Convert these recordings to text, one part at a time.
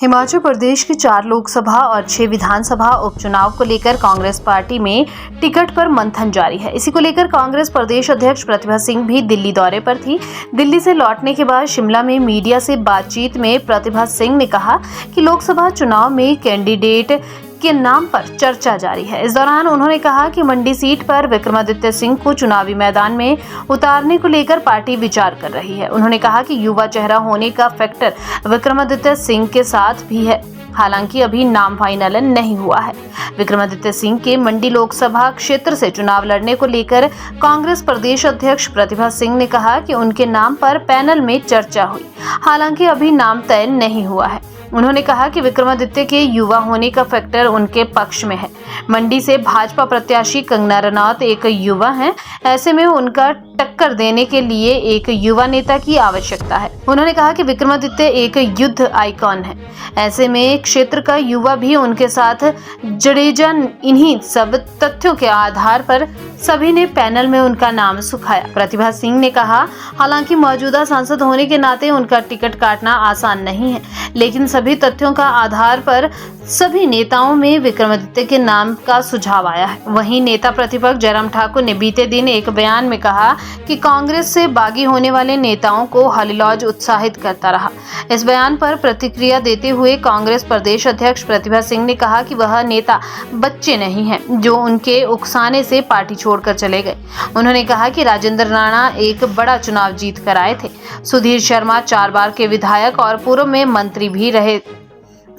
हिमाचल प्रदेश के 4 लोकसभा और 6 विधानसभा उपचुनाव को लेकर कांग्रेस पार्टी में टिकट पर मंथन जारी है। इसी को लेकर कांग्रेस प्रदेश अध्यक्ष प्रतिभा सिंह भी दिल्ली दौरे पर थी। दिल्ली से लौटने के बाद शिमला में मीडिया से बातचीत में प्रतिभा सिंह ने कहा कि लोकसभा चुनाव में कैंडिडेट के नाम पर चर्चा जारी है। इस दौरान उन्होंने कहा कि मंडी सीट पर विक्रमादित्य सिंह को चुनावी मैदान में उतारने को लेकर पार्टी विचार कर रही है। उन्होंने कहा कि युवा चेहरा होने का फैक्टर विक्रमादित्य सिंह के साथ भी है, हालांकि अभी नाम फाइनल नहीं हुआ है। विक्रमादित्य सिंह के मंडी लोकसभा क्षेत्र से चुनाव लड़ने को लेकर कांग्रेस प्रदेश अध्यक्ष प्रतिभा सिंह ने कहा कि उनके नाम पर पैनल में चर्चा हुई, हालांकि अभी नाम तय नहीं हुआ है। उन्होंने कहा कि विक्रमादित्य के युवा होने का फैक्टर उनके पक्ष में है। मंडी से भाजपा प्रत्याशी कंगना रनौत एक युवा हैं, ऐसे में उनका टक्कर देने के लिए एक युवा नेता की आवश्यकता है। उन्होंने कहा कि विक्रमादित्य एक युद्ध आइकॉन है, ऐसे में क्षेत्र का युवा भी उनके साथ जडेजा। इन्हीं सब तथ्यों के आधार पर सभी ने पैनल में उनका नाम सुखाया। प्रतिभा सिंह ने कहा, हालांकि मौजूदा सांसद होने के नाते उनका टिकट काटना आसान नहीं है, लेकिन सभी तथ्यों का आधार पर सभी नेताओं में विक्रमादित्य के नाम का सुझाव आया है। वहीं नेता प्रतिपक्ष जयराम ठाकुर ने बीते दिन एक बयान में कहा कि कांग्रेस से बागी होने वाले नेताओं को हलिलौज उत्साहित करता रहा। इस बयान पर प्रतिक्रिया देते हुए कांग्रेस प्रदेश अध्यक्ष प्रतिभा सिंह ने कहा कि वह नेता बच्चे नहीं हैं जो उनके उकसाने से पार्टी छोड़कर चले गए। उन्होंने कहा कि राजेंद्र राणा एक बड़ा चुनाव जीत कर आए थे, सुधीर शर्मा 4 बार के विधायक और पूर्व में मंत्री भी रहे।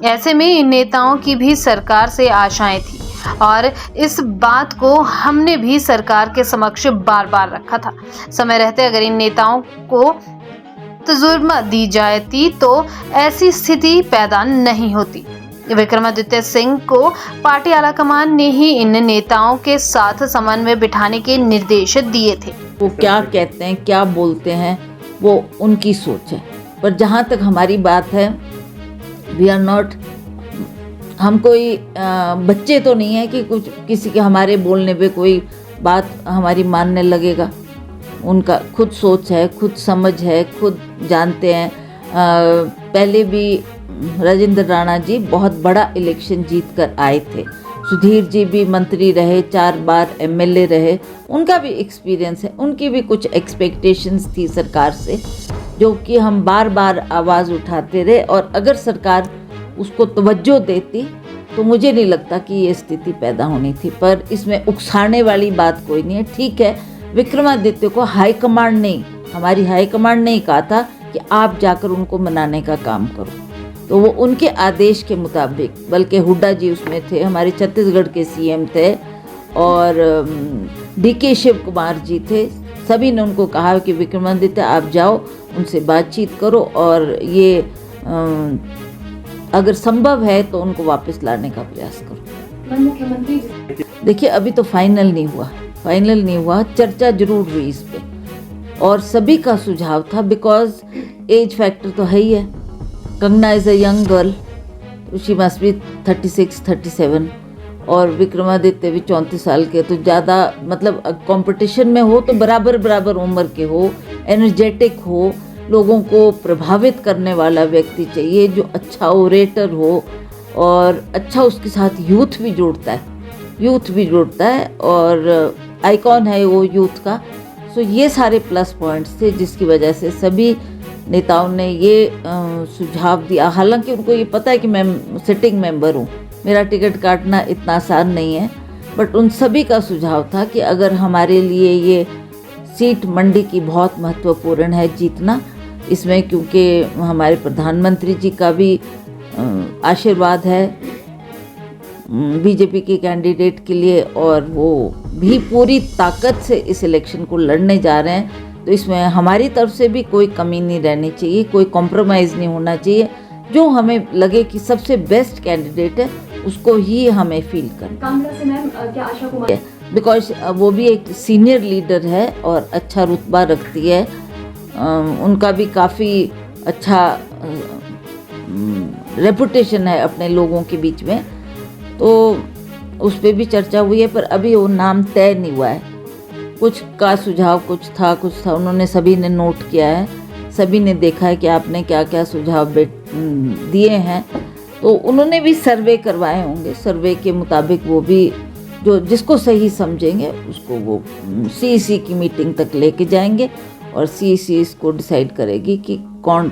ऐसे में इन नेताओं की भी सरकार से आशाएं थी और इस बात को हमने भी सरकार के समक्ष बार बार रखा था। समय रहते अगर इन नेताओं को तजुर्बा दी जाती तो ऐसी स्थिति पैदा नहीं होती। विक्रमादित्य सिंह को पार्टी आलाकमान ने ही इन नेताओं के साथ समन्वय बिठाने के निर्देश दिए थे। वो क्या कहते हैं, क्या बोलते हैं, वो उनकी सोच है। पर जहाँ तक हमारी बात है, वी आर नॉट, हम कोई बच्चे तो नहीं है कि कुछ किसी के हमारे बोलने पे कोई बात हमारी मानने लगेगा। उनका खुद सोच है, खुद समझ है, खुद जानते हैं। पहले भी राजेंद्र राणा जी बहुत बड़ा इलेक्शन जीत कर आए थे, सुधीर जी भी मंत्री रहे, 4 बार एमएलए रहे, उनका भी एक्सपीरियंस है। उनकी भी कुछ एक्सपेक्टेशंस थी सरकार से, जो कि हम बार बार आवाज़ उठाते रहे, और अगर सरकार उसको तवज्जो देती तो मुझे नहीं लगता कि ये स्थिति पैदा होनी थी। पर इसमें उकसाने वाली बात कोई नहीं है। ठीक है, विक्रमादित्य को हाईकमांड ने, हमारी हाईकमांड ने कहा था कि आप जाकर उनको मनाने का काम करो, तो वो उनके आदेश के मुताबिक, बल्कि हुड्डा जी उसमें थे, हमारे छत्तीसगढ़ के सीएम थे, और डीके शिव कुमार जी थे। सभी ने उनको कहा कि विक्रमादित्य आप जाओ, उनसे बातचीत करो, और ये अगर संभव है तो उनको वापस लाने का प्रयास करो। मुख्यमंत्री देखिए, अभी तो फाइनल नहीं हुआ, चर्चा जरूर हुई इस पे, और सभी का सुझाव था, बिकॉज एज फैक्टर तो है ही है। Kangana is a young girl, she must be 36, 37, और विक्रमादित्य भी 34 साल के, तो ज़्यादा मतलब कंपटीशन में हो तो बराबर उम्र के हो, एनर्जेटिक हो, लोगों को प्रभावित करने वाला व्यक्ति चाहिए, जो अच्छा ओरेटर हो, और अच्छा उसके साथ यूथ भी जुड़ता है और आइकॉन है वो यूथ का। सो ये सारे प्लस पॉइंट्स थे जिसकी वजह से सभी नेताओं ने ये सुझाव दिया। हालांकि उनको ये पता है कि मैं सिटिंग मेंबर हूँ, मेरा टिकट काटना इतना आसान नहीं है, बट उन सभी का सुझाव था कि अगर हमारे लिए ये सीट मंडी की बहुत महत्वपूर्ण है जीतना, इसमें क्योंकि हमारे प्रधानमंत्री जी का भी आशीर्वाद है बीजेपी के कैंडिडेट के लिए, और वो भी पूरी ताकत से इस इलेक्शन को लड़ने जा रहे हैं, तो इसमें हमारी तरफ से भी कोई कमी नहीं रहनी चाहिए, कोई कॉम्प्रोमाइज़ नहीं होना चाहिए। जो हमें लगे कि सबसे बेस्ट कैंडिडेट है उसको ही हमें फील करना। बिकॉज वो भी एक सीनियर लीडर है और अच्छा रुतबा रखती है, उनका भी काफ़ी अच्छा रेपुटेशन है अपने लोगों के बीच में, तो उस पर भी चर्चा हुई है। पर अभी वो नाम तय नहीं हुआ है। कुछ का सुझाव कुछ था, उन्होंने सभी ने नोट किया है, सभी ने देखा है कि आपने क्या क्या सुझाव दिए हैं। तो उन्होंने भी सर्वे करवाए होंगे, सर्वे के मुताबिक वो भी जो जिसको सही समझेंगे उसको वो सीईसी की मीटिंग तक लेके जाएंगे और सीईसी इसको डिसाइड करेगी कि कौन